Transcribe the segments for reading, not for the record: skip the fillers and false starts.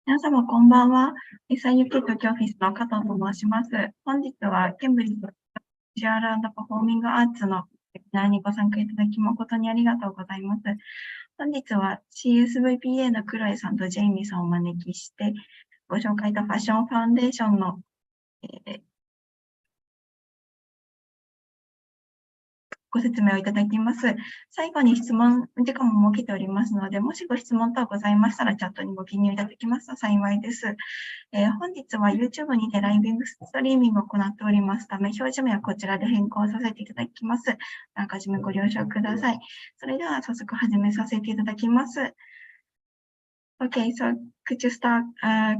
皆様こんばんは。SIUK 東京オフィスの加藤と申します。本日はケンブリッジビジュアルパフォーミングアーツのウェビナーにご参加いただき誠にありがとうございます。本日は CSVPA のクロエさんとジェイミーさんをお招きして、ご紹介いたファッションファウンデーションの、ご説明をいただきます。最後に質問時間も設けておりますので、もしご質問等ございましたら、チャットにご記入いただきますと幸いです。本日は YouTube にてライブストリーミングを行っておりますため、表示名はこちらで変更させていただきます。あらかじめご了承ください。それでは早速始めさせていただきます。Okay, so could you start,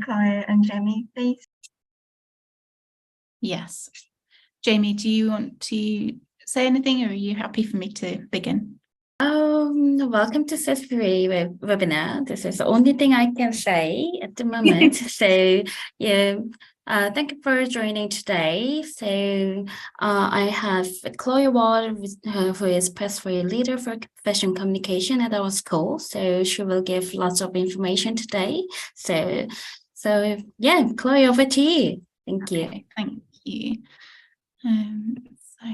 Chloe and Jamie, please? Yes. Jamie, do you want to say anything, or are you happy for me to begin? Welcome to CSVPA webinar. This is the only thing I can say at the moment. So yeah, thank you for joining today. So I have Chloe Ward, who is Pathway Leader for Fashion Communication at our school. So she will give lots of information today. So yeah, Chloe, over to you. Thank you. Okay, thank you. So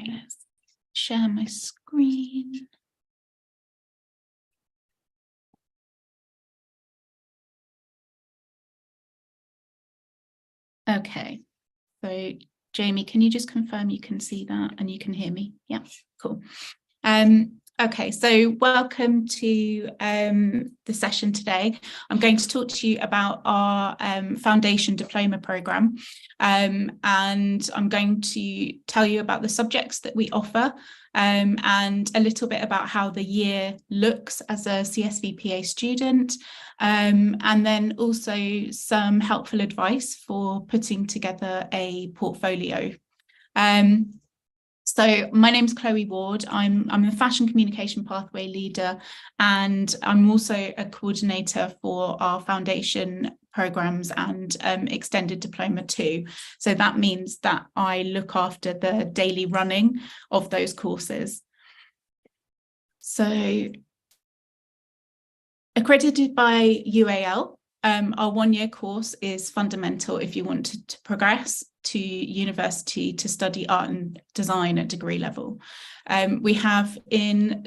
let's share my screen. Okay, so Jamie, can you just confirm you can see that and you can hear me? Yeah, cool. Okay, so welcome to the session today. I'm going to talk to you about our foundation diploma programme, and I'm going to tell you about the subjects that we offer, and a little bit about how the year looks as a CSVPA student, and then also some helpful advice for putting together a portfolio. So my name's Chloe Ward. I'm the Fashion Communication Pathway Leader, and I'm also a coordinator for our foundation programmes and extended diploma too. So that means that I look after the daily running of those courses. So accredited by UAL, our one-year course is fundamental if you want to progress to university to study art and design at degree level. We have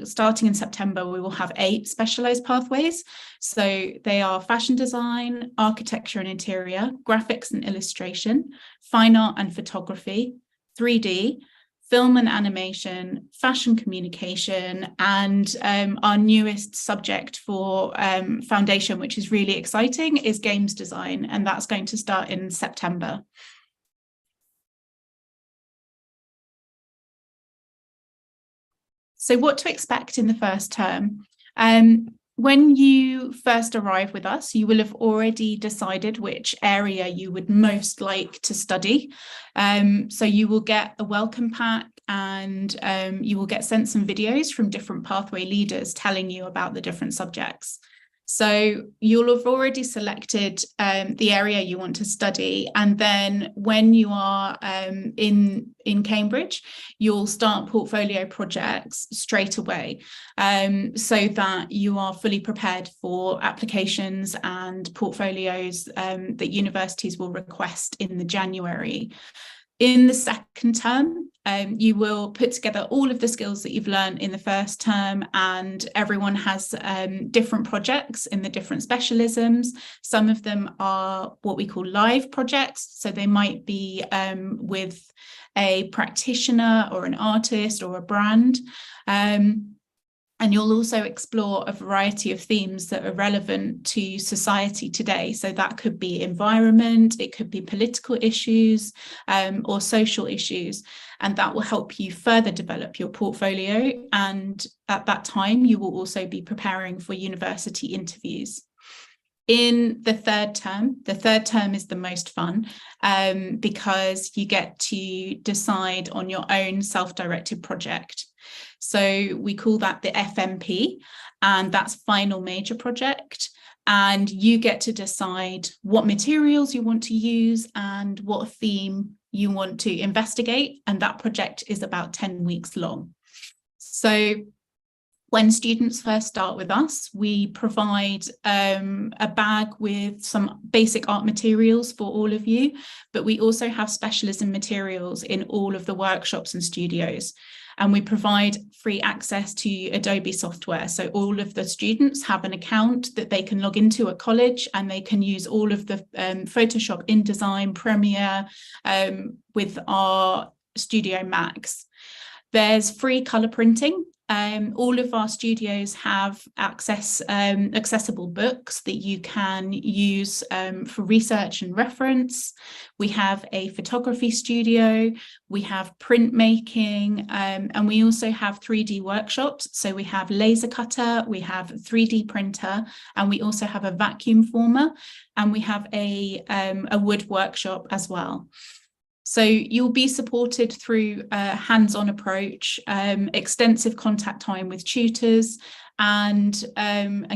starting in September, we will have 8 specialised pathways. So they are fashion design, architecture and interior, graphics and illustration, fine art and photography, 3D, film and animation, fashion communication, and our newest subject for foundation, which is really exciting, is games design, and that's going to start in September. So what to expect in the first term? When you first arrive with us, you will have already decided which area you would most like to study. So you will get a welcome pack, and you will get sent some videos from different pathway leaders telling you about the different subjects. So you'll have already selected the area you want to study, and then when you are in Cambridge, you'll start portfolio projects straight away, so that you are fully prepared for applications and portfolios that universities will request in the January. In the second term, you will put together all of the skills that you've learned in the first term, and everyone has different projects in the different specialisms. Some of them are what we call live projects, so they might be with a practitioner or an artist or a brand. And you'll also explore a variety of themes that are relevant to society today. So that could be environment, it could be political issues, or social issues. And that will help you further develop your portfolio. And at that time, you will also be preparing for university interviews. In the third term is the most fun, because you get to decide on your own self-directed project. So we call that the FMP, and that's final major project. And you get to decide what materials you want to use and what theme you want to investigate. And that project is about 10 weeks long. So When students first start with us, we provide a bag with some basic art materials for all of you, but we also have specialism materials in all of the workshops and studios. And we provide free access to Adobe software. So all of the students have an account that they can log into at college, and they can use all of the Photoshop, InDesign, Premiere with our Studio Max. There's free color printing. All of our studios have accessible books that you can use for research and reference. We have a photography studio, we have printmaking, and we also have 3D workshops. So we have laser cutter, we have 3D printer, and we also have a vacuum former, and we have a wood workshop as well. So you'll be supported through a hands-on approach, extensive contact time with tutors, and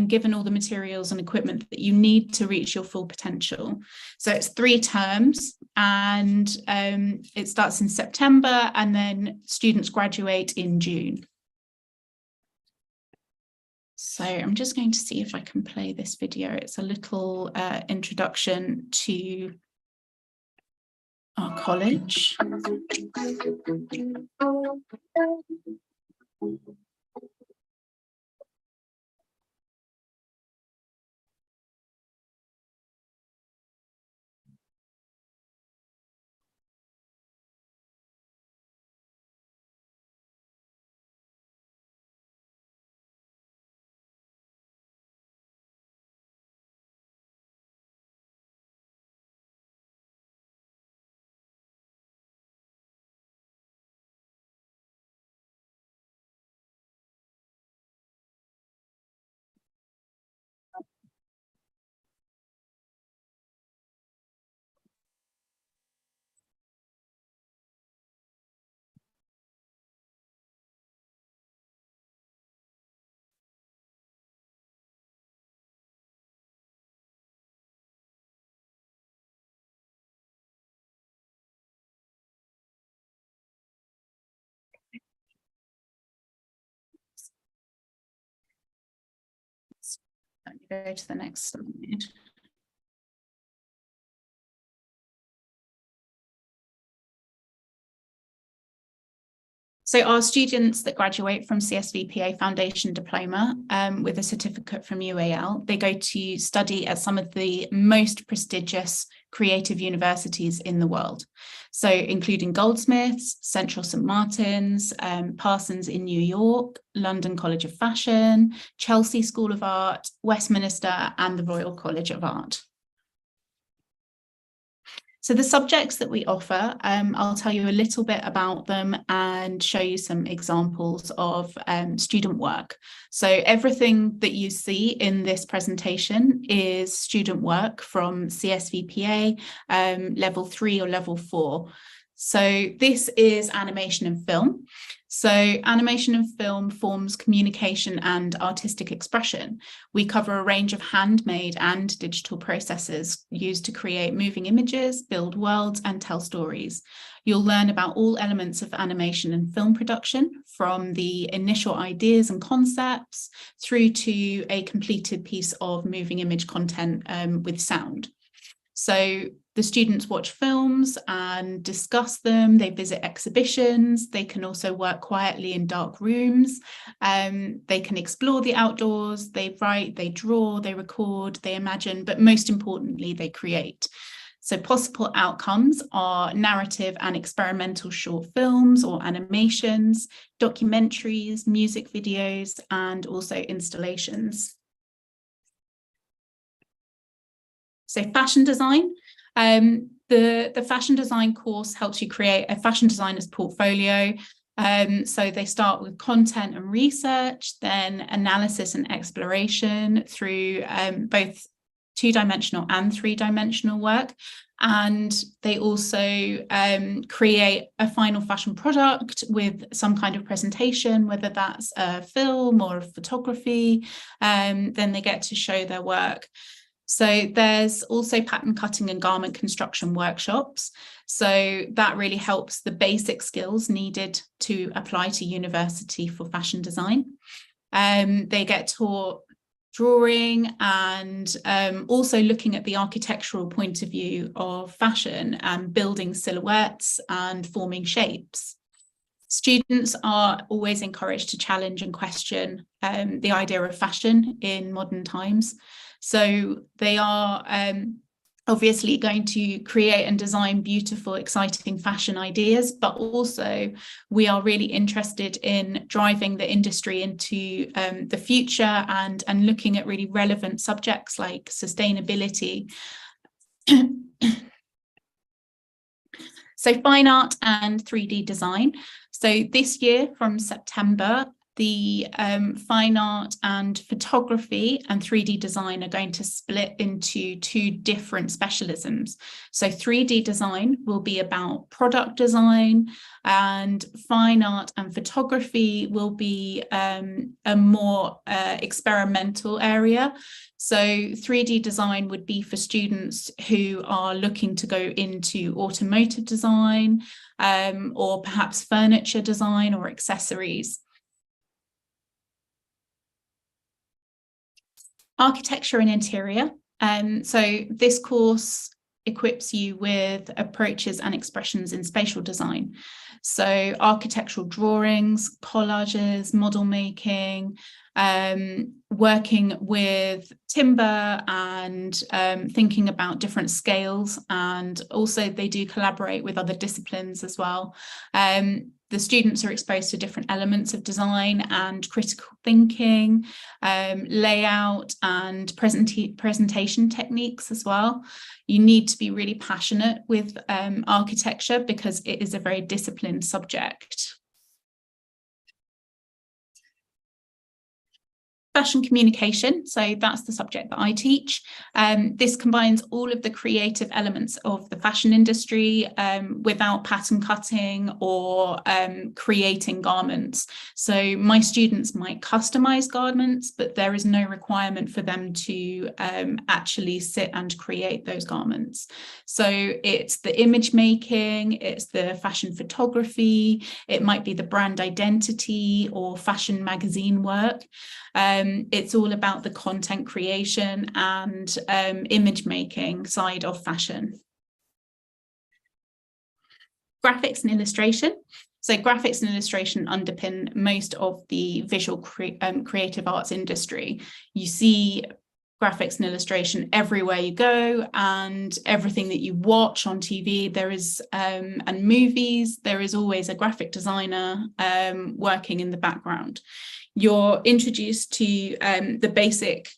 given all the materials and equipment that you need to reach your full potential. So it's 3 terms, and it starts in September, and then students graduate in June. So I'm just going to see if I can play this video. It's a little introduction to our college. Go to the next slide. So our students that graduate from CSVPA Foundation Diploma with a certificate from UAL, they go to study at some of the most prestigious creative universities in the world. So including Goldsmiths, Central St. Martin's, Parsons in New York, London College of Fashion, Chelsea School of Art, Westminster, and the Royal College of Art. So the subjects that we offer, I'll tell you a little bit about them and show you some examples of student work. So everything that you see in this presentation is student work from CSVPA level 3 or level 4. So this is animation and film. So animation and film forms communication and artistic expression. We cover a range of handmade and digital processes used to create moving images, build worlds, and tell stories. You'll learn about all elements of animation and film production, from the initial ideas and concepts through to a completed piece of moving image content with sound. So the students watch films and discuss them, they visit exhibitions, they can also work quietly in dark rooms, they can explore the outdoors, they write, they draw, they record, they imagine, but most importantly, they create. So possible outcomes are narrative and experimental short films or animations, documentaries, music videos, and also installations. So fashion design. The fashion design course helps you create a fashion designer's portfolio. So they start with content and research, then analysis and exploration through both 2-dimensional and 3-dimensional work. And they also create a final fashion product with some kind of presentation, whether that's a film or a photography. Then they get to show their work. So there's also pattern cutting and garment construction workshops. So that really helps the basic skills needed to apply to university for fashion design. They get taught drawing and also looking at the architectural point of view of fashion and building silhouettes and forming shapes. Students are always encouraged to challenge and question the idea of fashion in modern times. So they are obviously going to create and design beautiful, exciting fashion ideas, but also we are really interested in driving the industry into the future and looking at really relevant subjects like sustainability. So fine art and 3D design. So this year from September, the fine art and photography and 3D design are going to split into two different specialisms. So 3D design will be about product design, and fine art and photography will be a more experimental area. So 3D design would be for students who are looking to go into automotive design or perhaps furniture design or accessories. Architecture and interior. So this course equips you with approaches and expressions in spatial design. So architectural drawings, collages, model making, working with timber and thinking about different scales, and also they do collaborate with other disciplines as well. The students are exposed to different elements of design and critical thinking, layout and presentation techniques as well. You need to be really passionate with architecture because it is a very disciplined subject. Fashion communication, so that's the subject that I teach. This combines all of the creative elements of the fashion industry without pattern cutting or creating garments. So my students might customize garments, but there is no requirement for them to actually sit and create those garments. So it's the image making, it's the fashion photography, it might be the brand identity or fashion magazine work. It's all about the content creation and image making side of fashion. Graphics and illustration. So graphics and illustration underpin most of the visual creative arts industry. You see graphics and illustration everywhere you go, and everything that you watch on TV, there is, and movies, there is always a graphic designer working in the background. You're introduced to the basic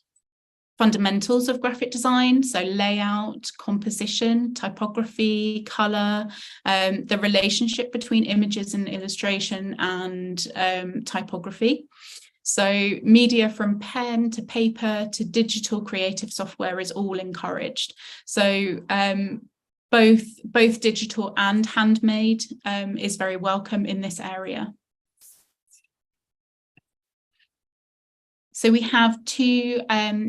fundamentals of graphic design, so layout, composition, typography, color, the relationship between images and illustration, and typography. So media from pen to paper to digital creative software is all encouraged. So both digital and handmade is very welcome in this area. So we have two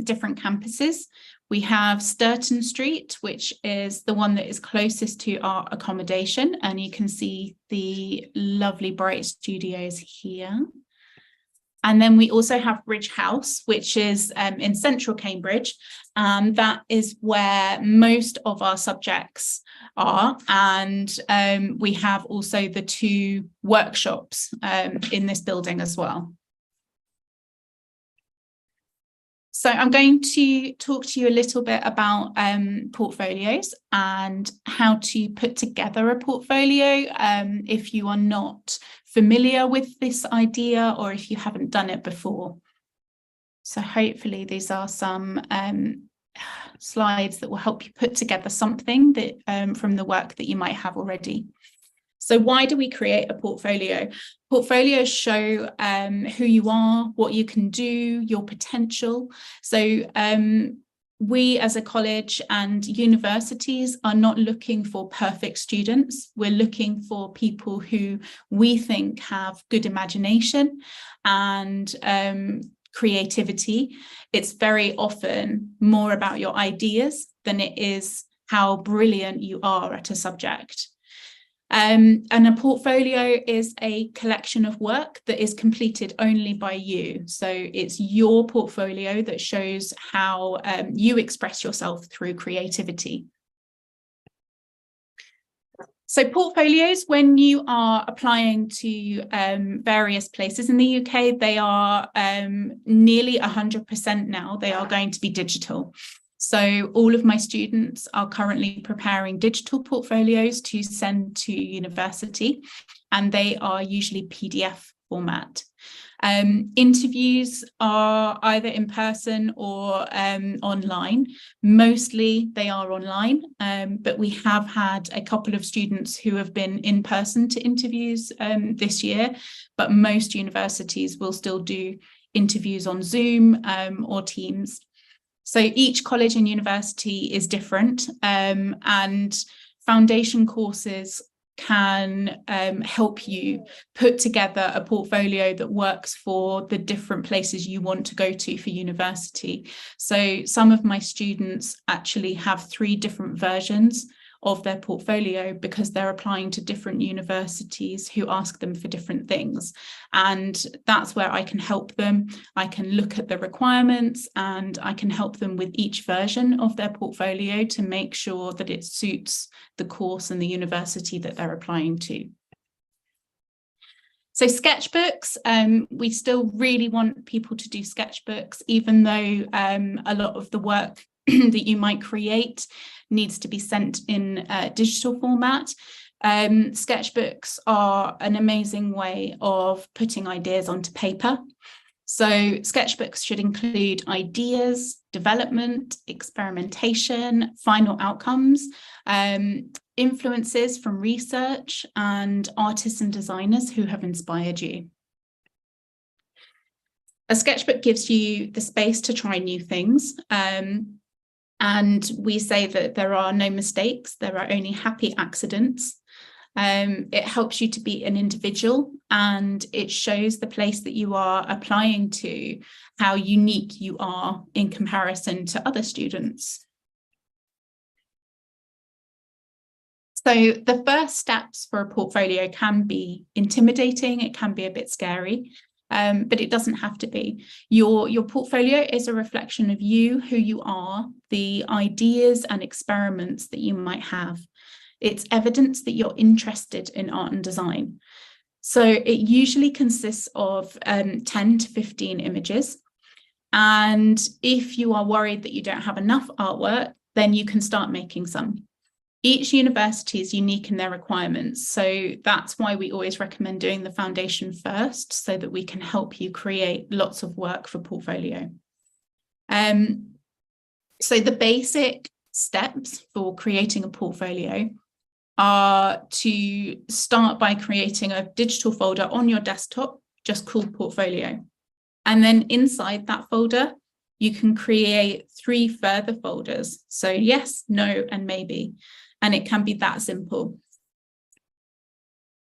different campuses. We have Sturton Street, which is the one that is closest to our accommodation, and you can see the lovely bright studios here. And then we also have Bridge House, which is in central Cambridge, and that is where most of our subjects are. And we have also the two workshops in this building as well. So I'm going to talk to you a little bit about portfolios and how to put together a portfolio if you are not familiar with this idea or if you haven't done it before. So hopefully these are some slides that will help you put together something that from the work that you might have already. So why do we create a portfolio? Portfolios show who you are, what you can do, your potential. So we as a college and universities are not looking for perfect students. We're looking for people who we think have good imagination and creativity. It's very often more about your ideas than it is how brilliant you are at a subject. And a portfolio is a collection of work that is completed only by you. So it's your portfolio that shows how you express yourself through creativity. So portfolios, when you are applying to various places in the UK, they are nearly 100% now. They are going to be digital. So all of my students are currently preparing digital portfolios to send to university, and they are usually PDF format. Interviews are either in person or online. Mostly they are online, but we have had a couple of students who have been in person to interviews this year, but most universities will still do interviews on Zoom or Teams. So each college and university is different, and foundation courses can help you put together a portfolio that works for the different places you want to go to for university. So some of my students actually have 3 different versions of their portfolio because they're applying to different universities who ask them for different things. And that's where I can help them. I can look at the requirements and I can help them with each version of their portfolio to make sure that it suits the course and the university that they're applying to. So sketchbooks, we still really want people to do sketchbooks, even though a lot of the work that you might create needs to be sent in digital format. Sketchbooks are an amazing way of putting ideas onto paper. So sketchbooks should include ideas, development, experimentation, final outcomes, influences from research, and artists and designers who have inspired you. A sketchbook gives you the space to try new things. And we say that there are no mistakes, there are only happy accidents. It helps you to be an individual, and it shows the place that you are applying to, how unique you are in comparison to other students. So the first steps for a portfolio can be intimidating, it can be a bit scary. But it doesn't have to be. Your portfolio is a reflection of you, who you are, the ideas and experiments that you might have. It's evidence that you're interested in art and design. So it usually consists of 10 to 15 images. And if you are worried that you don't have enough artwork, then you can start making some. Each university is unique in their requirements, so that's why we always recommend doing the foundation first, so that we can help you create lots of work for portfolio. So the basic steps for creating a portfolio are to start by creating a digital folder on your desktop, just called portfolio. And then inside that folder, you can create 3 further folders. So yes, no, and maybe. And it can be that simple.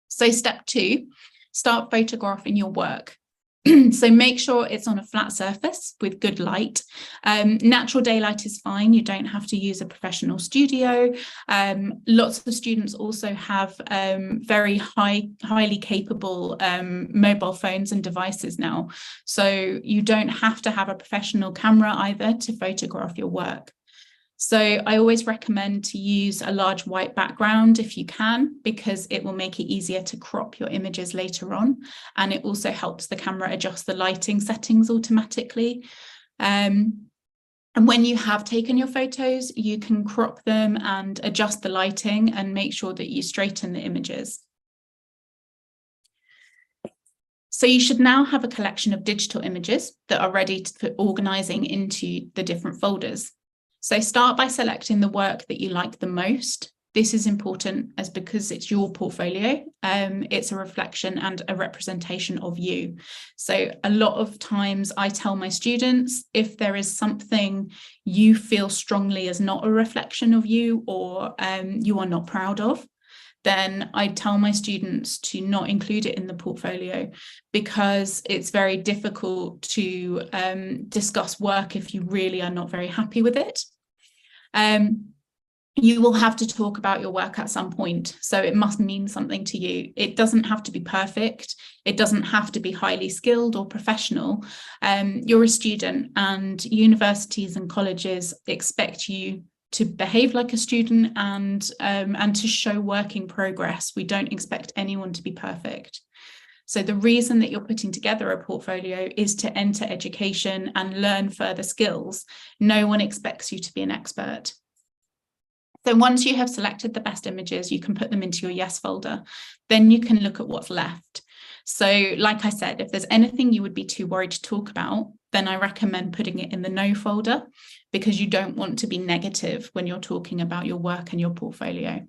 So step 2, start photographing your work. So make sure it's on a flat surface with good light. Natural daylight is fine. You don't have to use a professional studio. Lots of students also have very highly capable mobile phones and devices now. So you don't have to have a professional camera either to photograph your work. So I always recommend to use a large white background if you can, because it will make it easier to crop your images later on. And it also helps the camera adjust the lighting settings automatically. And when you have taken your photos, you can crop them and adjust the lighting and make sure that you straighten the images. So you should now have a collection of digital images that are ready for organizing into the different folders. So start by selecting the work that you like the most. This is important as because it's your portfolio. It's a reflection and a representation of you. So a lot of times I tell my students, if there is something you feel strongly is not a reflection of you, or you are not proud of, then I tell my students to not include it in the portfolio, because it's very difficult to discuss work if you really are not very happy with it. you will have to talk about your work at some point. So it must mean something to you. It doesn't have to be perfect. It doesn't have to be highly skilled or professional. You're a student, and universities and colleges expect you to behave like a student and to show working progress. We don't expect anyone to be perfect. So the reason that you're putting together a portfolio is to enter education and learn further skills. No one expects you to be an expert. So once you have selected the best images, you can put them into your yes folder. Then you can look at what's left. So like I said, if there's anything you would be too worried to talk about, then I recommend putting it in the no folder, because you don't want to be negative when you're talking about your work and your portfolio.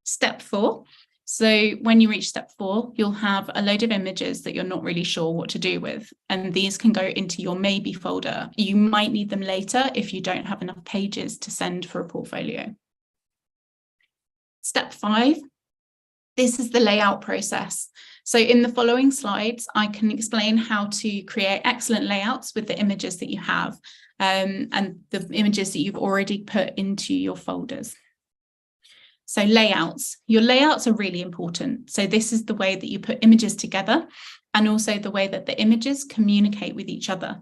Step 4. So when you reach step 4, you'll have a load of images that you're not really sure what to do with, and these can go into your maybe folder. You might need them later if you don't have enough pages to send for a portfolio. Step 5, this is the layout process. So in the following slides, I can explain how to create excellent layouts with the images that you have, and the images that you've already put into your folders. So layouts, your layouts are really important. So this is the way that you put images together, and also the way that the images communicate with each other.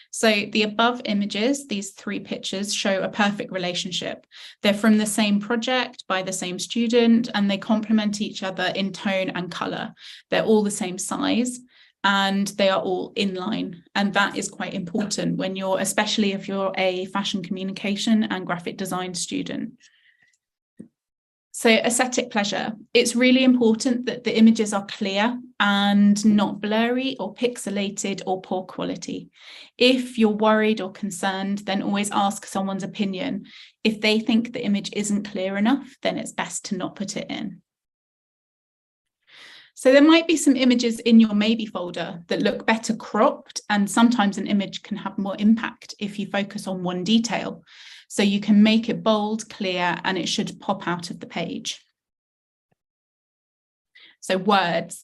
So the above images, these 3 pictures, show a perfect relationship. They're from the same project by the same student, and they complement each other in tone and color. They're all the same size, and they are all in line. And that is quite important when you're, especially if you're a fashion communication and graphic design student. So aesthetic pleasure, it's really important that the images are clear and not blurry or pixelated or poor quality. If you're worried or concerned, then always ask someone's opinion. If they think the image isn't clear enough, then it's best to not put it in. So there might be some images in your maybe folder that look better cropped, and sometimes an image can have more impact if you focus on one detail. So you can make it bold, clear, and it should pop out of the page. So words.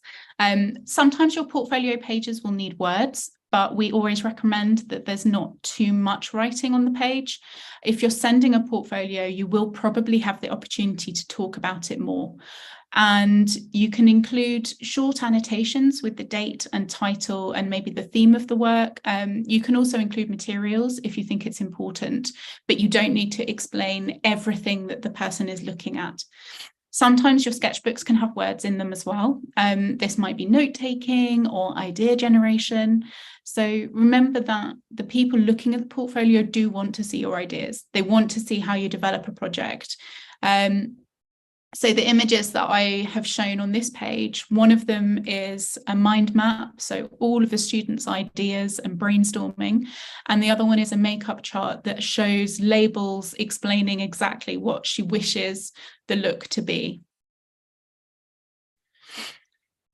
Sometimes your portfolio pages will need words, but we always recommend that there's not too much writing on the page. If you're sending a portfolio, you will probably have the opportunity to talk about it more. And you can include short annotations with the date and title and maybe the theme of the work. You can also include materials if you think it's important, but you don't need to explain everything that the person is looking at. Sometimes your sketchbooks can have words in them as well. This might be note-taking or idea generation. So remember that the people looking at the portfolio do want to see your ideas. They want to see how you develop a project. So the images that I have shown on this page, one of them is a mind map, so all of the students' ideas and brainstorming, and the other one is a makeup chart that shows labels explaining exactly what she wishes the look to be.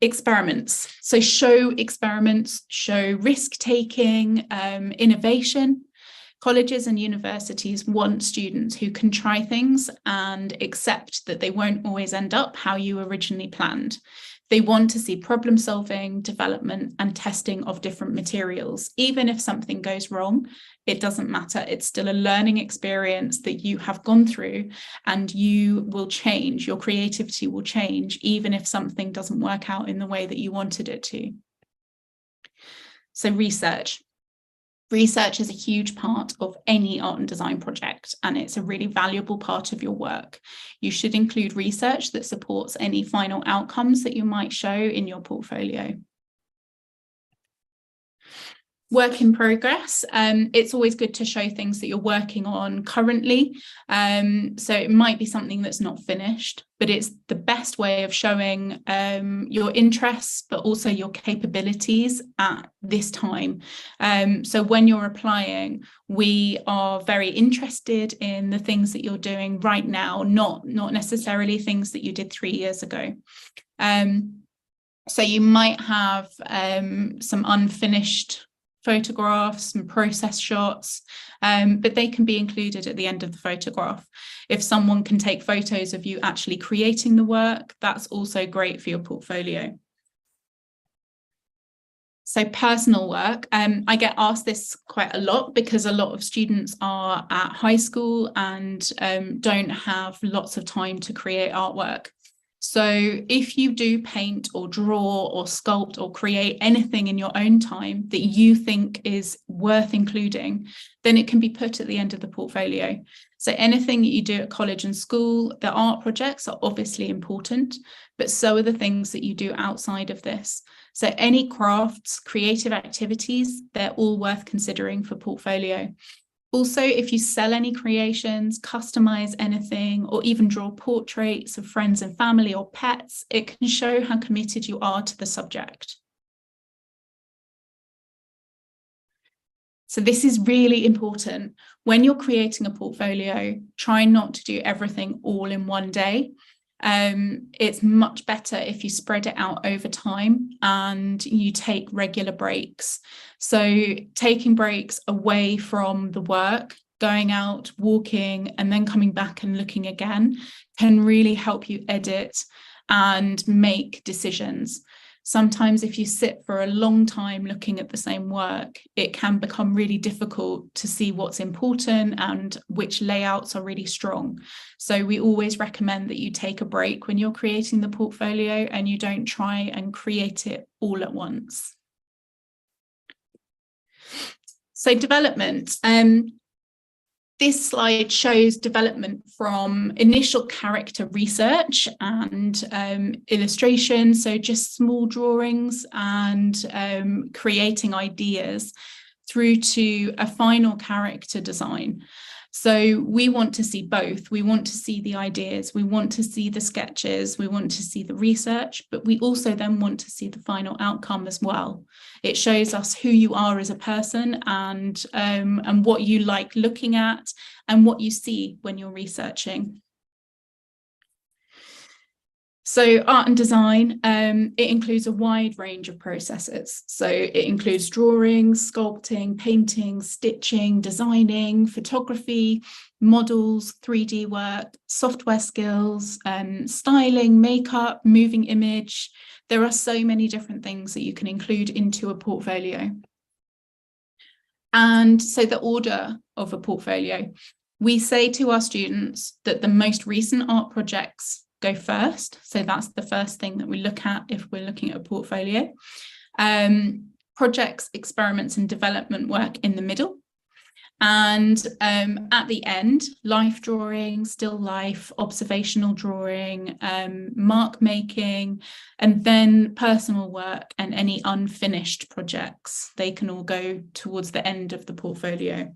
Experiments. So show experiments, show risk-taking, innovation. Colleges and universities want students who can try things and accept that they won't always end up how you originally planned. They want to see problem solving, development, and testing of different materials. Even if something goes wrong, it doesn't matter. It's still a learning experience that you have gone through, and you will change. Your creativity will change, even if something doesn't work out in the way that you wanted it to. So research. Research is a huge part of any art and design project, and it's a really valuable part of your work. You should include research that supports any final outcomes that you might show in your portfolio. Work in progress. It's always good to show things that you're working on currently. So it might be something that's not finished, but it's the best way of showing your interests, but also your capabilities at this time. So when you're applying, we are very interested in the things that you're doing right now, not necessarily things that you did 3 years ago. So you might have some unfinished photographs and process shots, but they can be included at the end of the photograph. If someone can take photos of you actually creating the work, that's also great for your portfolio. So personal work, I get asked this quite a lot because a lot of students are at high school and don't have lots of time to create artwork. So if you do paint or draw or sculpt or create anything in your own time that you think is worth including, then it can be put at the end of the portfolio. So anything that you do at college and school, the art projects are obviously important, but so are the things that you do outside of this. So any crafts, creative activities, they're all worth considering for portfolio. Also, if you sell any creations, customize anything, or even draw portraits of friends and family or pets, it can show how committed you are to the subject. So this is really important. When you're creating a portfolio, try not to do everything all in one day. It's much better if you spread it out over time and you take regular breaks. So taking breaks away from the work, going out, walking, and then coming back and looking again can really help you edit and make decisions. Sometimes if you sit for a long time looking at the same work, it can become really difficult to see what's important and which layouts are really strong. So we always recommend that you take a break when you're creating the portfolio and you don't try and create it all at once. So development. This slide shows development from initial character research and illustration, so just small drawings and creating ideas, through to a final character design. So we want to see both. We want to see the ideas, we want to see the sketches, we want to see the research, but we also then want to see the final outcome as well. It shows us who you are as a person and what you like looking at and what you see when you're researching. So art and design, it includes a wide range of processes. So it includes drawings, sculpting, painting, stitching, designing, photography, models, 3D work, software skills, styling, makeup, moving image. There are so many different things that you can include into a portfolio. And so the order of a portfolio, we say to our students that the most recent art projects go first. So that's the first thing that we look at if we're looking at a portfolio. Projects, experiments and development work in the middle. And at the end, life drawing, still life, observational drawing, mark making, and then personal work and any unfinished projects. They can all go towards the end of the portfolio.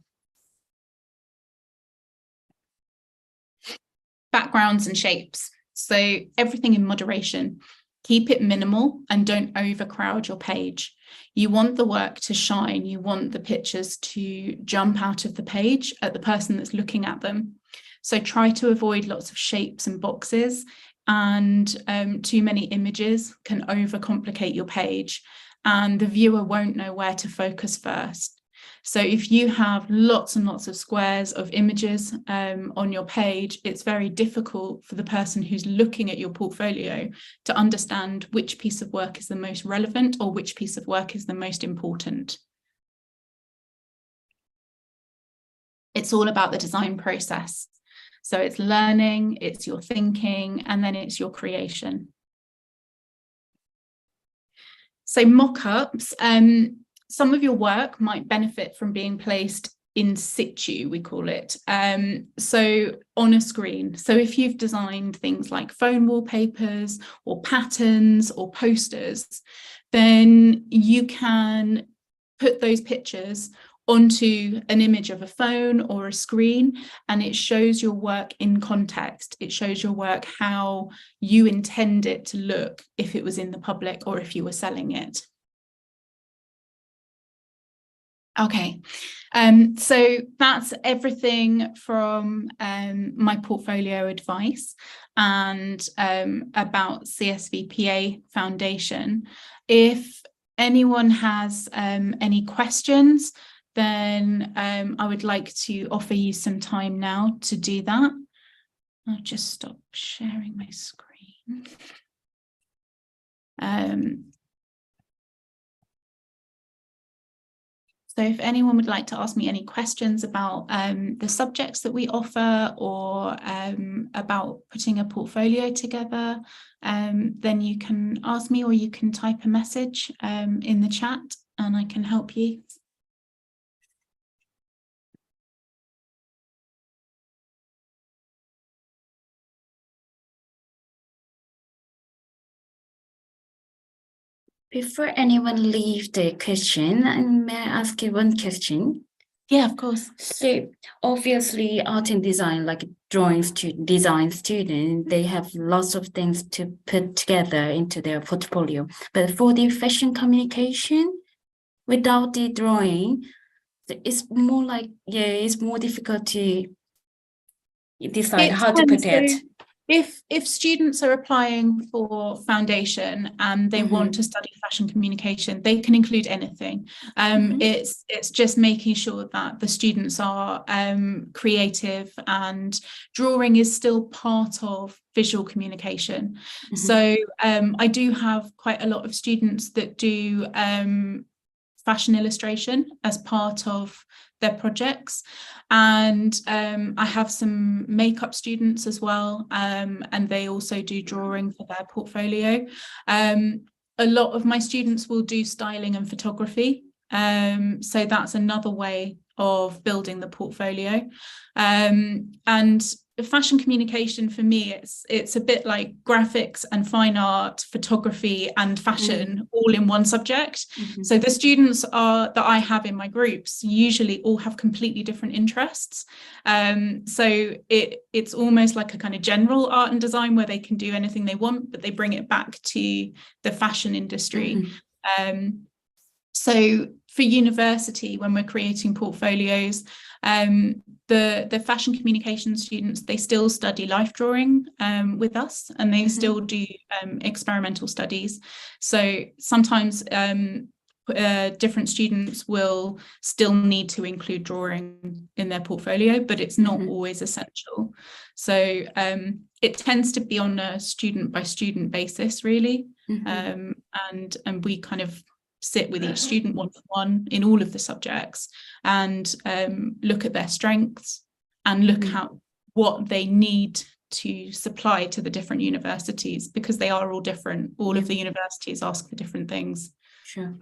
Backgrounds and shapes. So everything in moderation. Keep it minimal and don't overcrowd your page. You want the work to shine. You want the pictures to jump out of the page at the person that's looking at them. So try to avoid lots of shapes and boxes, and too many images can overcomplicate your page and the viewer won't know where to focus first. So if you have lots and lots of squares of images on your page, it's very difficult for the person who's looking at your portfolio to understand which piece of work is the most relevant or which piece of work is the most important. It's all about the design process. So it's learning, it's your thinking, and then it's your creation. So mock-ups. Some of your work might benefit from being placed in situ, we call it, so on a screen. So if you've designed things like phone wallpapers or patterns or posters, then you can put those pictures onto an image of a phone or a screen, and it shows your work in context. It shows your work how you intend it to look if it was in the public or if you were selling it. Okay, so that's everything from my portfolio advice and about CSVPA Foundation. If anyone has any questions, then I would like to offer you some time now to do that. I'll just stop sharing my screen. So if anyone would like to ask me any questions about the subjects that we offer, or about putting a portfolio together, then you can ask me, or you can type a message in the chat and I can help you. Before anyone leaves the question, may I ask you one question? Yeah, of course. So obviously art and design, like design student, they have lots of things to put together into their portfolio. But for the fashion communication, without the drawing, it's more like, it's more difficult to decide how to put it. If students are applying for foundation and they want to study fashion communication, they can include anything. It's just making sure that the students are creative, and drawing is still part of visual communication. So I do have quite a lot of students that do fashion illustration as part of their projects, and I have some makeup students as well, and they also do drawing for their portfolio. A lot of my students will do styling and photography, so that's another way of building the portfolio. And fashion communication for me, it's a bit like graphics and fine art, photography and fashion all in one subject. So the students that I have in my groups usually all have completely different interests. So it's almost like a kind of general art and design where they can do anything they want, but they bring it back to the fashion industry. So for university, when we're creating portfolios, the fashion communication students, they still study life drawing with us, and they still do experimental studies. So sometimes different students will still need to include drawing in their portfolio, but it's not always essential. So it tends to be on a student by student basis, really. And we kind of sit with each student one-to-one in all of the subjects, and look at their strengths and look at what they need to supply to the different universities, because they are all different. All of the universities ask for different things. Sure.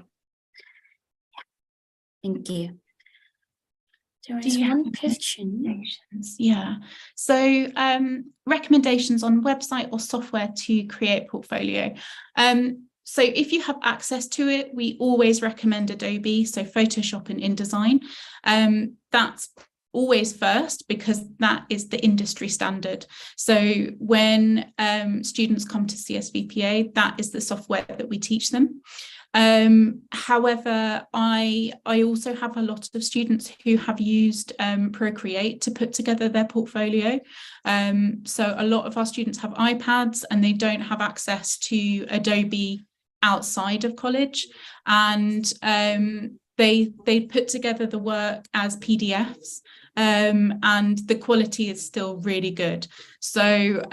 Thank you. There is one question. Yeah. So recommendations on website or software to create portfolio. So if you have access to it, we always recommend Adobe, so Photoshop and InDesign. That's always first, because that is the industry standard. So when students come to CSVPA, that is the software that we teach them. However, I also have a lot of students who have used Procreate to put together their portfolio. So a lot of our students have iPads and they don't have access to Adobe outside of college, and they put together the work as PDFs, and the quality is still really good. So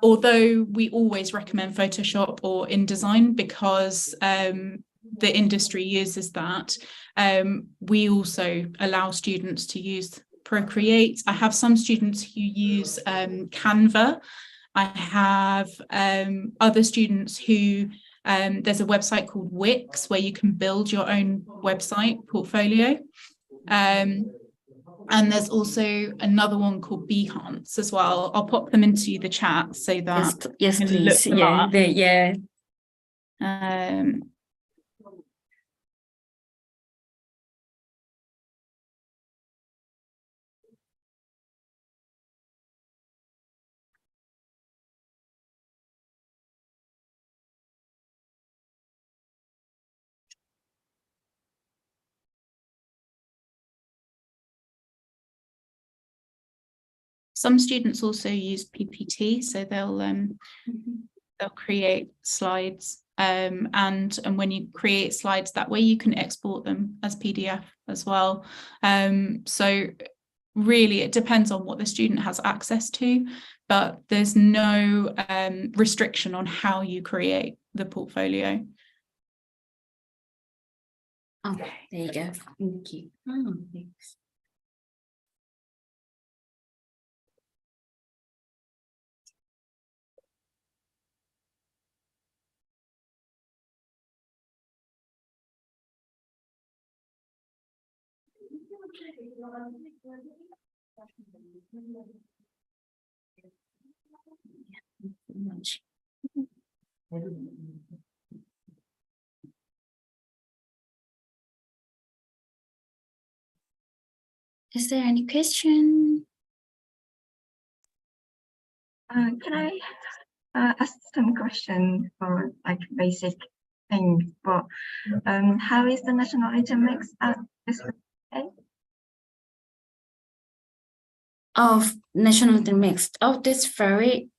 although we always recommend Photoshop or InDesign because the industry uses that, we also allow students to use Procreate. I have some students who use Canva. I have other students who there's a website called Wix where you can build your own website portfolio. And there's also another one called Behance as well. I'll pop them into the chat so that yes, you can please. Look them up. Some students also use PPT, so they'll create slides, and when you create slides that way, you can export them as PDF as well. So really, it depends on what the student has access to, but there's no restriction on how you create the portfolio. Oh, there you go. Thank you. Oh, thanks. Much. Is there any question? Can I ask some question for like basic things? But how is the nationality mix at this day? Of nationality mixed. Oh, that's very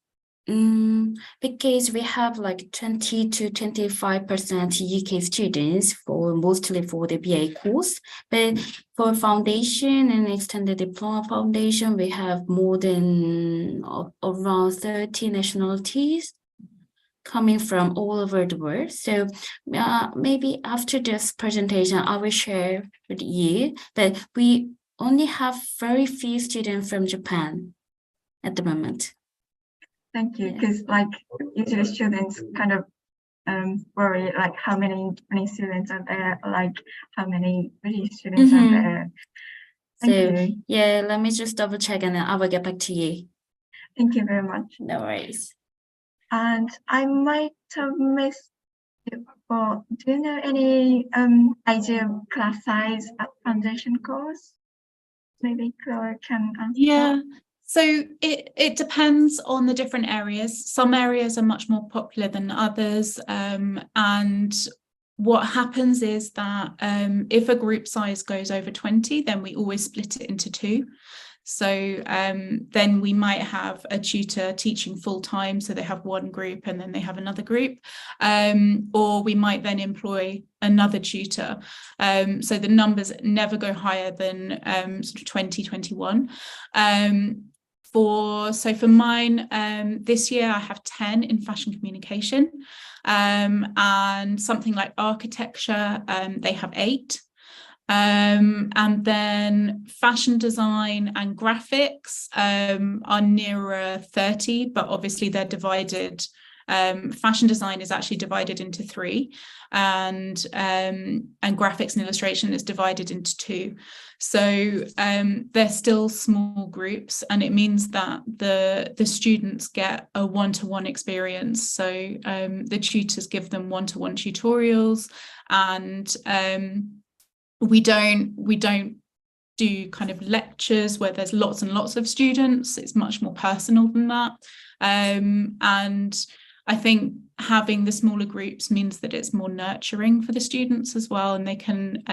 because we have like 20 to 25% UK students for mostly for the BA course, but for foundation and extended diploma foundation, we have more than around 30 nationalities coming from all over the world. So maybe after this presentation, I will share with you that we only have very few students from Japan at the moment. Thank you, because like usually students kind of worry like how many Japanese students are there, like how many British students are there. Thank you. Yeah, let me just double check and then I will get back to you. Thank you very much. No worries. And I might have missed it, but do you know any ideal class size at foundation course? Maybe Chloe can answer. Yeah. So it depends on the different areas. Some areas are much more popular than others. And what happens is that if a group size goes over 20, then we always split it into two. So then we might have a tutor teaching full time, so they have one group and then they have another group, or we might then employ another tutor. So the numbers never go higher than sort of 20, 21. For mine, this year I have 10 in fashion communication, and something like architecture, they have 8. And then fashion design and graphics are nearer 30, but obviously they're divided. Fashion design is actually divided into 3, and graphics and illustration is divided into 2. So they're still small groups, and it means that the students get a one-to-one experience. So the tutors give them one-to-one tutorials, and we don't do kind of lectures where there's lots and lots of students. It's much more personal than that. And I think having the smaller groups means that it's more nurturing for the students as well, and they can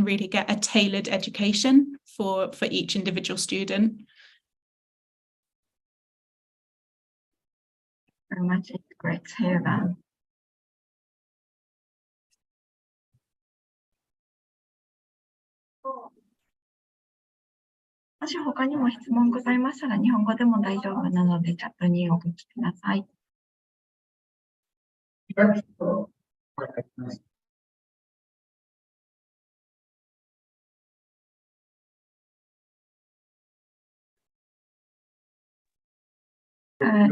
really get a tailored education for each individual student. Very much. It's great to hear that. Oh. もし他にも質問ございましたら、日本語でも大丈夫なので、チャットにお書きください。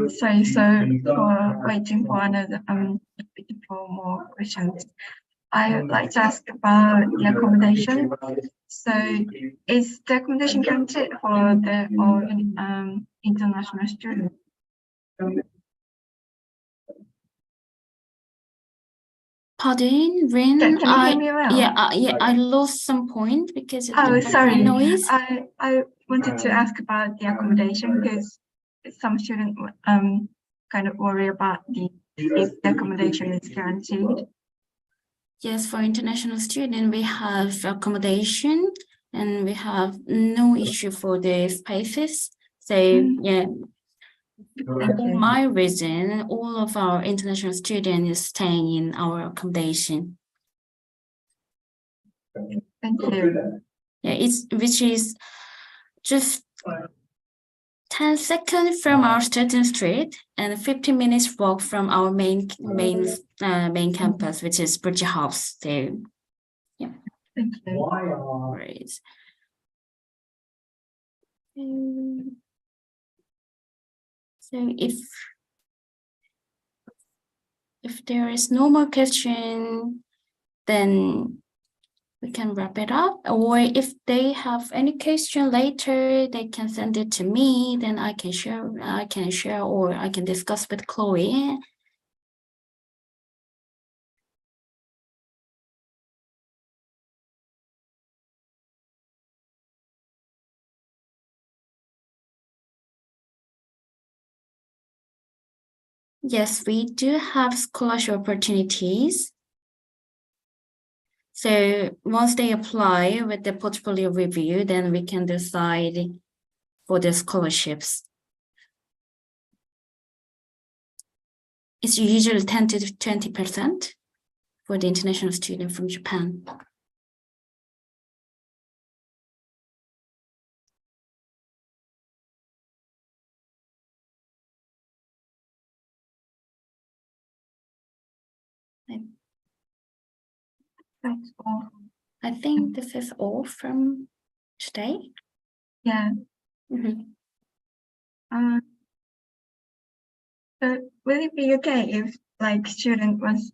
Sorry, so for waiting for another for more questions, I would like to ask about the accommodation. So, is the accommodation guaranteed for the all international students? Pardon, Rin? Can you hear me well? Yeah, I lost some point because of the background noise. I wanted to ask about the accommodation because some students kind of worry about if the accommodation is guaranteed. Yes, for international students, we have accommodation and we have no issue for the spaces. So yeah, for my reason, all of our international students is staying in our accommodation. Thank you. Yeah, which is just 10 seconds from our student street and 15 minutes walk from our main campus, which is Bridge House. So Yeah. Thank you. Great. So if there is no more question, then we can wrap it up. Or if they have any question later, they can send it to me. Then I can share, or I can discuss with Chloe. Yes, we do have scholarship opportunities. So once they apply with the portfolio review, then we can decide for the scholarships. It's usually 10 to 20% for the international student from Japan. That's all. I think this is all from today. Yeah. So will it be okay if like student wants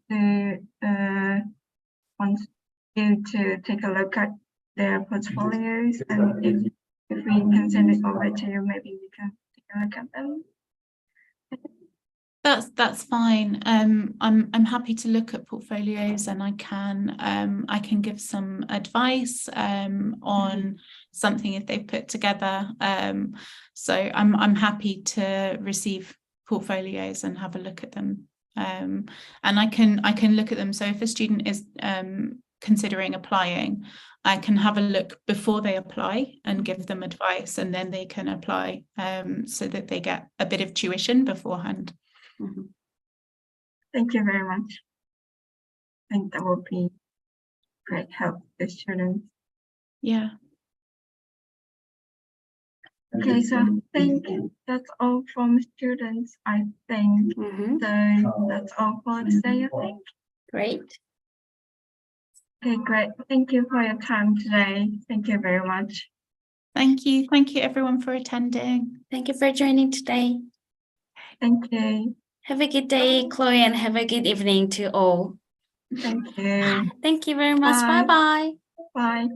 you to take a look at their portfolios, and if we can send it over to you, maybe you can take a look at them? That's fine. I'm happy to look at portfolios, and I can give some advice on something if they've put together. So I'm happy to receive portfolios and have a look at them. And I can look at them. So if a student is considering applying, I can have a look before they apply and give them advice, and then they can apply so that they get a bit of tuition beforehand. Thank you very much. I think that will be great help to the students. Yeah. Okay, so I think that's all from students, I think. So that's all for today, I think. Great. Okay, great. Thank you for your time today. Thank you very much. Thank you. Thank you everyone for attending. Thank you for joining today. Thank you. Have a good day, Chloe, and have a good evening to all. Thank you. Thank you very much. Bye. Bye-bye. Bye.